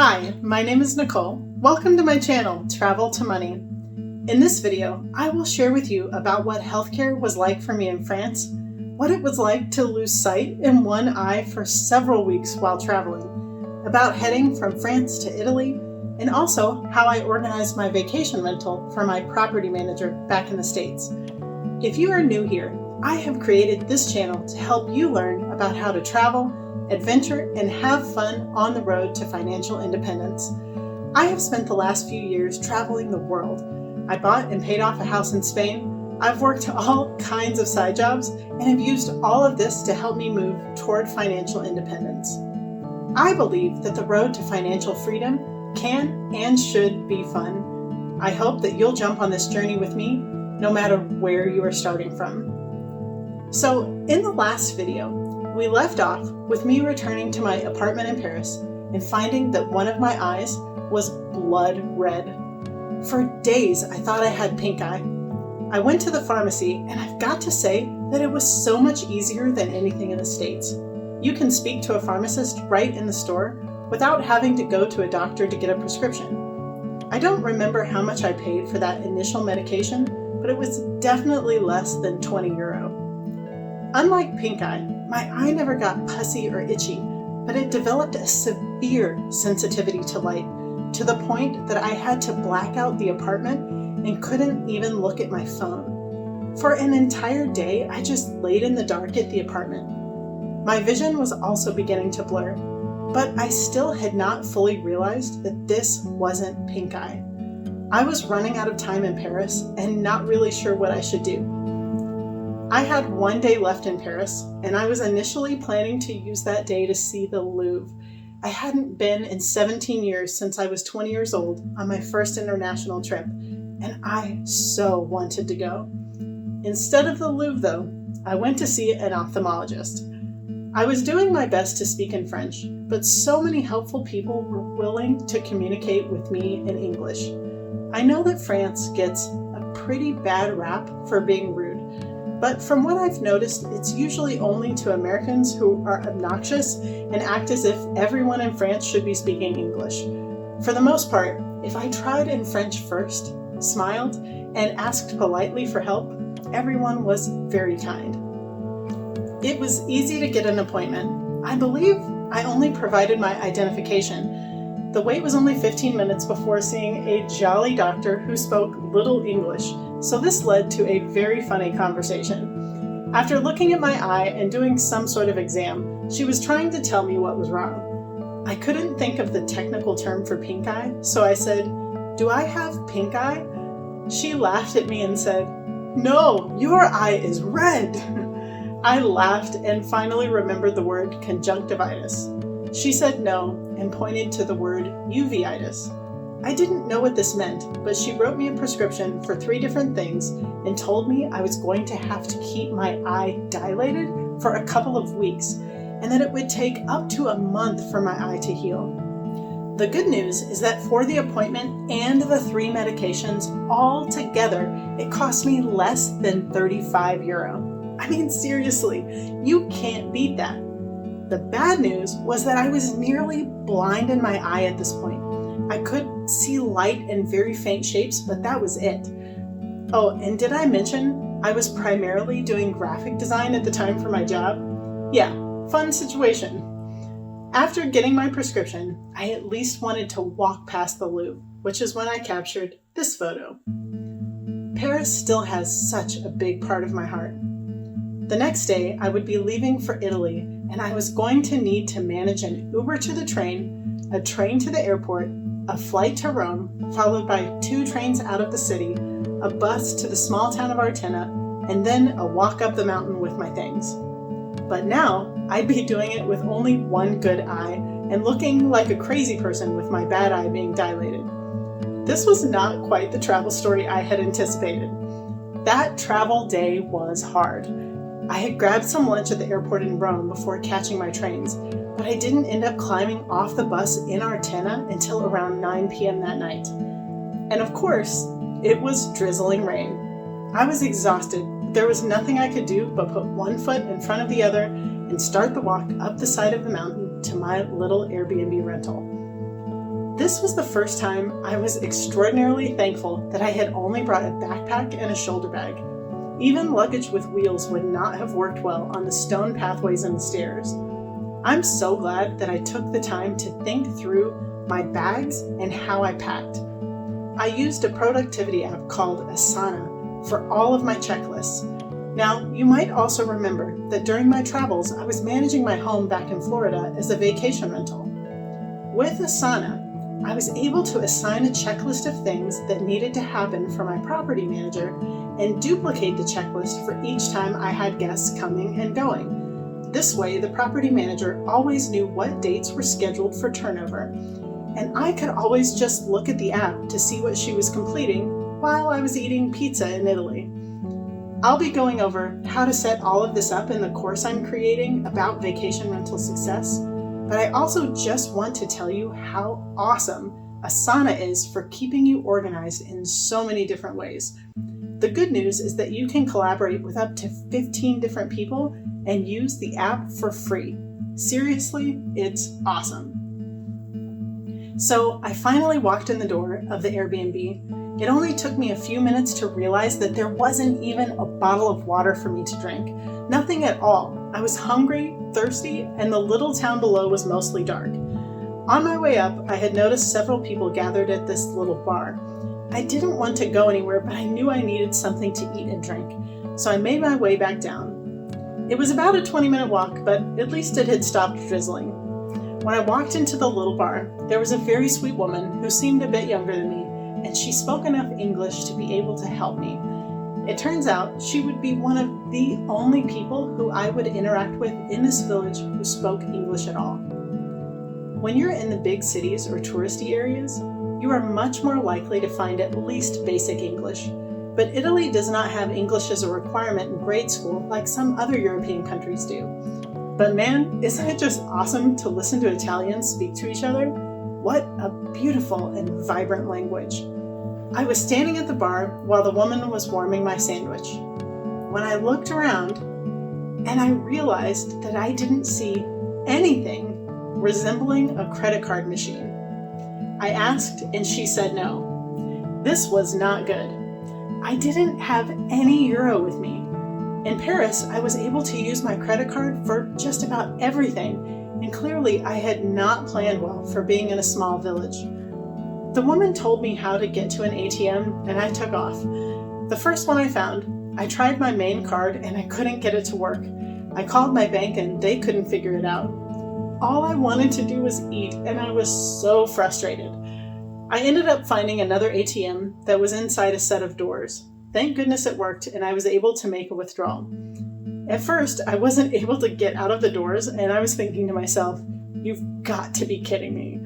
Hi, my name is Nicole. Welcome to my channel, Travel to Money. In this video, I will share with you about what healthcare was like for me in France, what it was like to lose sight in one eye for several weeks while traveling, about heading from France to Italy, and also how I organized my vacation rental for my property manager back in the States. If you are new here, I have created this channel to help you learn about how to travel, adventure, and have fun on the road to financial independence. I have spent the last few years traveling the world. I bought and paid off a house in Spain. I've worked all kinds of side jobs and have used all of this to help me move toward financial independence. I believe that the road to financial freedom can and should be fun. I hope that you'll jump on this journey with me, no matter where you are starting from. So, in the last video, we left off with me returning to my apartment in Paris and finding that one of my eyes was blood red. For days, I thought I had pink eye. I went to the pharmacy, and I've got to say that it was so much easier than anything in the States. You can speak to a pharmacist right in the store without having to go to a doctor to get a prescription. I don't remember how much I paid for that initial medication, but it was definitely less than €20. Unlike pink eye, my eye never got pussy or itchy, but it developed a severe sensitivity to light, to the point that I had to black out the apartment and couldn't even look at my phone. For an entire day, I just laid in the dark at the apartment. My vision was also beginning to blur, but I still had not fully realized that this wasn't pink eye. I was running out of time in Paris and not really sure what I should do. I had one day left in Paris, and I was initially planning to use that day to see the Louvre. I hadn't been in 17 years since I was 20 years old on my first international trip, and I so wanted to go. Instead of the Louvre, though, I went to see an ophthalmologist. I was doing my best to speak in French, but so many helpful people were willing to communicate with me in English. I know that France gets a pretty bad rap for being rude, but from what I've noticed, it's usually only to Americans who are obnoxious and act as if everyone in France should be speaking English. For the most part, if I tried in French first, smiled, and asked politely for help, everyone was very kind. It was easy to get an appointment. I believe I only provided my identification. The wait was only 15 minutes before seeing a jolly doctor who spoke little English, so this led to a very funny conversation. After looking at my eye and doing some sort of exam, she was trying to tell me what was wrong. I couldn't think of the technical term for pink eye, so I said, "Do I have pink eye?" She laughed at me and said, "No, your eye is red." I laughed and finally remembered the word conjunctivitis. She said no and pointed to the word uveitis. I didn't know what this meant, but she wrote me a prescription for 3 different things and told me I was going to have to keep my eye dilated for a couple of weeks and that it would take up to a month for my eye to heal. The good news is that for the appointment and the 3 medications all together, it cost me less than €35. I mean, seriously, you can't beat that. The bad news was that I was nearly blind in my eye at this point. I could see light and very faint shapes, but that was it. Oh, and did I mention I was primarily doing graphic design at the time for my job? Yeah, fun situation. After getting my prescription, I at least wanted to walk past the Louvre, which is when I captured this photo. Paris still has such a big part of my heart. The next day, I would be leaving for Italy, and I was going to need to manage an Uber to the train, a train to the airport, a flight to Rome, followed by 2 trains out of the city, a bus to the small town of Artenna, and then a walk up the mountain with my things. But now, I'd be doing it with only one good eye, and looking like a crazy person with my bad eye being dilated. This was not quite the travel story I had anticipated. That travel day was hard. I had grabbed some lunch at the airport in Rome before catching my trains, but I didn't end up climbing off the bus in Artenna until around 9 p.m. that night. And of course, it was drizzling rain. I was exhausted, but there was nothing I could do but put one foot in front of the other and start the walk up the side of the mountain to my little Airbnb rental. This was the first time I was extraordinarily thankful that I had only brought a backpack and a shoulder bag. Even luggage with wheels would not have worked well on the stone pathways and the stairs. I'm so glad that I took the time to think through my bags and how I packed. I used a productivity app called Asana for all of my checklists. Now, you might also remember that during my travels, I was managing my home back in Florida as a vacation rental. With Asana, I was able to assign a checklist of things that needed to happen for my property manager and duplicate the checklist for each time I had guests coming and going. This way, the property manager always knew what dates were scheduled for turnover, and I could always just look at the app to see what she was completing while I was eating pizza in Italy. I'll be going over how to set all of this up in the course I'm creating about vacation rental success, but I also just want to tell you how awesome Asana is for keeping you organized in so many different ways. The good news is that you can collaborate with up to 15 different people and use the app for free. Seriously, it's awesome. So I finally walked in the door of the Airbnb. It only took me a few minutes to realize that there wasn't even a bottle of water for me to drink. Nothing at all. I was hungry, thirsty, and the little town below was mostly dark. On my way up, I had noticed several people gathered at this little bar. I didn't want to go anywhere, but I knew I needed something to eat and drink, so I made my way back down. It was about a 20-minute walk, but at least it had stopped drizzling. When I walked into the little bar, there was a very sweet woman who seemed a bit younger than me, and she spoke enough English to be able to help me. It turns out she would be one of the only people who I would interact with in this village who spoke English at all. When you're in the big cities or touristy areas, you are much more likely to find at least basic English. But Italy does not have English as a requirement in grade school like some other European countries do. But man, isn't it just awesome to listen to Italians speak to each other? What a beautiful and vibrant language. I was standing at the bar while the woman was warming my sandwich. When I looked around, and I realized that I didn't see anything resembling a credit card machine. I asked, and she said no. This was not good. I didn't have any euro with me. In Paris, I was able to use my credit card for just about everything, and clearly I had not planned well for being in a small village. The woman told me how to get to an ATM, and I took off. The first one I found, I tried my main card and I couldn't get it to work. I called my bank and they couldn't figure it out. All I wanted to do was eat, and I was so frustrated. I ended up finding another ATM that was inside a set of doors. Thank goodness it worked, and I was able to make a withdrawal. At first, I wasn't able to get out of the doors, and I was thinking to myself, you've got to be kidding me.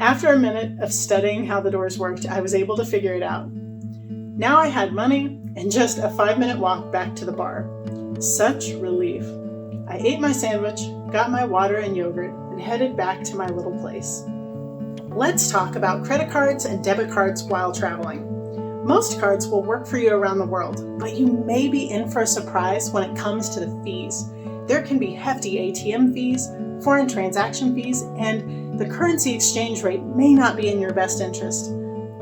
After a minute of studying how the doors worked, I was able to figure it out. Now I had money and just a 5-minute walk back to the bar. Such relief. I ate my sandwich, got my water and yogurt, and headed back to my little place. Let's talk about credit cards and debit cards while traveling. Most cards will work for you around the world, but you may be in for a surprise when it comes to the fees. There can be hefty ATM fees, foreign transaction fees, and the currency exchange rate may not be in your best interest.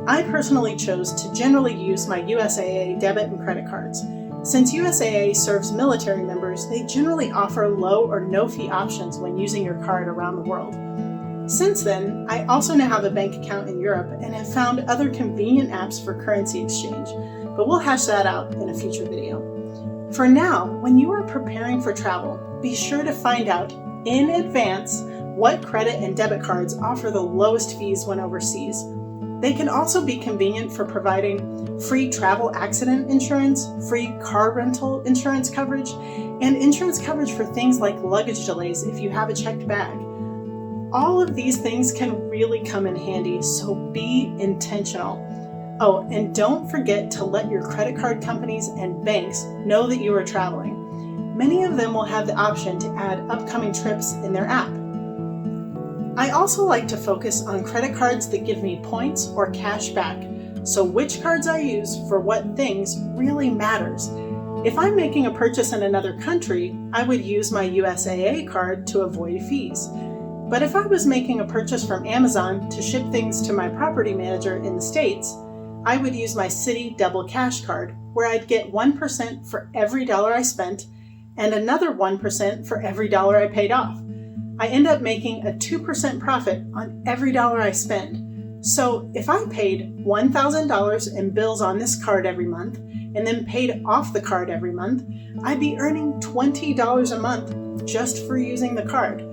I personally chose to generally use my USAA debit and credit cards. Since USAA serves military members, they generally offer low or no fee options when using your card around the world. Since then, I also now have a bank account in Europe and have found other convenient apps for currency exchange, but we'll hash that out in a future video. For now, when you are preparing for travel, be sure to find out in advance what credit and debit cards offer the lowest fees when overseas. They can also be convenient for providing free travel accident insurance, free car rental insurance coverage, and insurance coverage for things like luggage delays if you have a checked bag. All of these things can really come in handy, so be intentional. Oh, and don't forget to let your credit card companies and banks know that you are traveling. Many of them will have the option to add upcoming trips in their app. I also like to focus on credit cards that give me points or cash back, so which cards I use for what things really matters. If I'm making a purchase in another country, I would use my USAA card to avoid fees. But if I was making a purchase from Amazon to ship things to my property manager in the States, I would use my Citi Double Cash card, where I'd get 1% for every dollar I spent and another 1% for every dollar I paid off. I end up making a 2% profit on every dollar I spend. So if I paid $1,000 in bills on this card every month and then paid off the card every month, I'd be earning $20 a month just for using the card.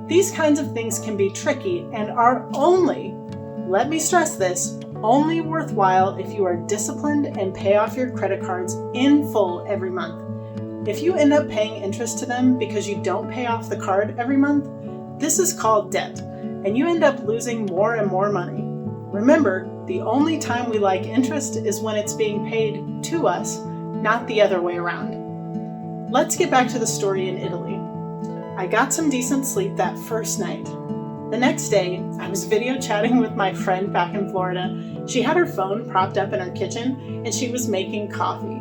These kinds of things can be tricky and are only, let me stress this, only worthwhile if you are disciplined and pay off your credit cards in full every month. If you end up paying interest to them because you don't pay off the card every month, this is called debt, and you end up losing more and more money. Remember, the only time we like interest is when it's being paid to us, not the other way around. Let's get back to the story in Italy. I got some decent sleep that first night. The next day, I was video chatting with my friend back in Florida. She had her phone propped up in her kitchen and she was making coffee.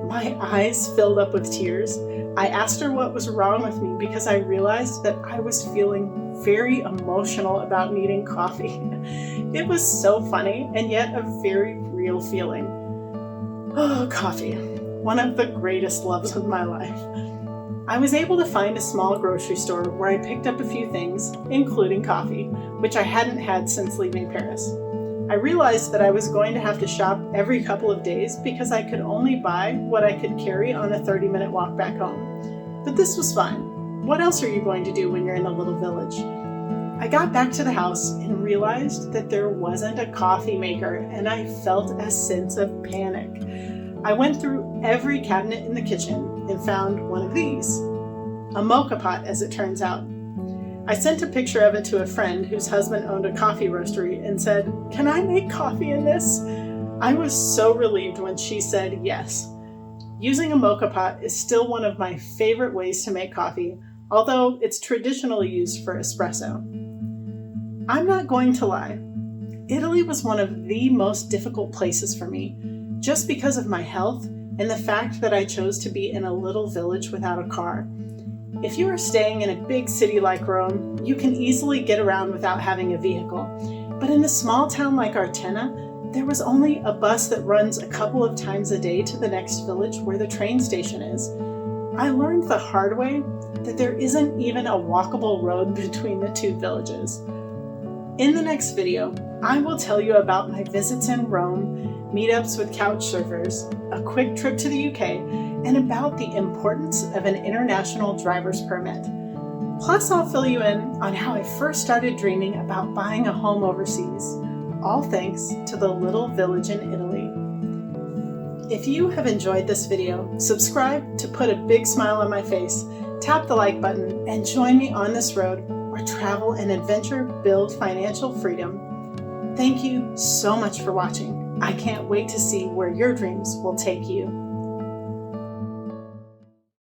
My eyes filled up with tears. I asked her what was wrong with me because I realized that I was feeling very emotional about needing coffee. It was so funny and yet a very real feeling. Oh, coffee, one of the greatest loves of my life. I was able to find a small grocery store where I picked up a few things, including coffee, which I hadn't had since leaving Paris. I realized that I was going to have to shop every couple of days because I could only buy what I could carry on a 30-minute walk back home. But this was fine. What else are you going to do when you're in a little village? I got back to the house and realized that there wasn't a coffee maker, and I felt a sense of panic. I went through every cabinet in the kitchen and found one of these, a mocha pot as it turns out. I sent a picture of it to a friend whose husband owned a coffee roastery and said, "Can I make coffee in this?" I was so relieved when she said yes. Using a mocha pot is still one of my favorite ways to make coffee, although it's traditionally used for espresso. I'm not going to lie. Italy was one of the most difficult places for me, just because of my health and the fact that I chose to be in a little village without a car. If you are staying in a big city like Rome, you can easily get around without having a vehicle. But in a small town like Artena, there was only a bus that runs a couple of times a day to the next village where the train station is. I learned the hard way that there isn't even a walkable road between the two villages. In the next video, I will tell you about my visits in Rome, meetups with couch surfers, a quick trip to the UK, and about the importance of an international driver's permit. Plus, I'll fill you in on how I first started dreaming about buying a home overseas, all thanks to the little village in Italy. If you have enjoyed this video, subscribe to put a big smile on my face, tap the like button, and join me on this road where travel and adventure build financial freedom. Thank you so much for watching. I can't wait to see where your dreams will take you.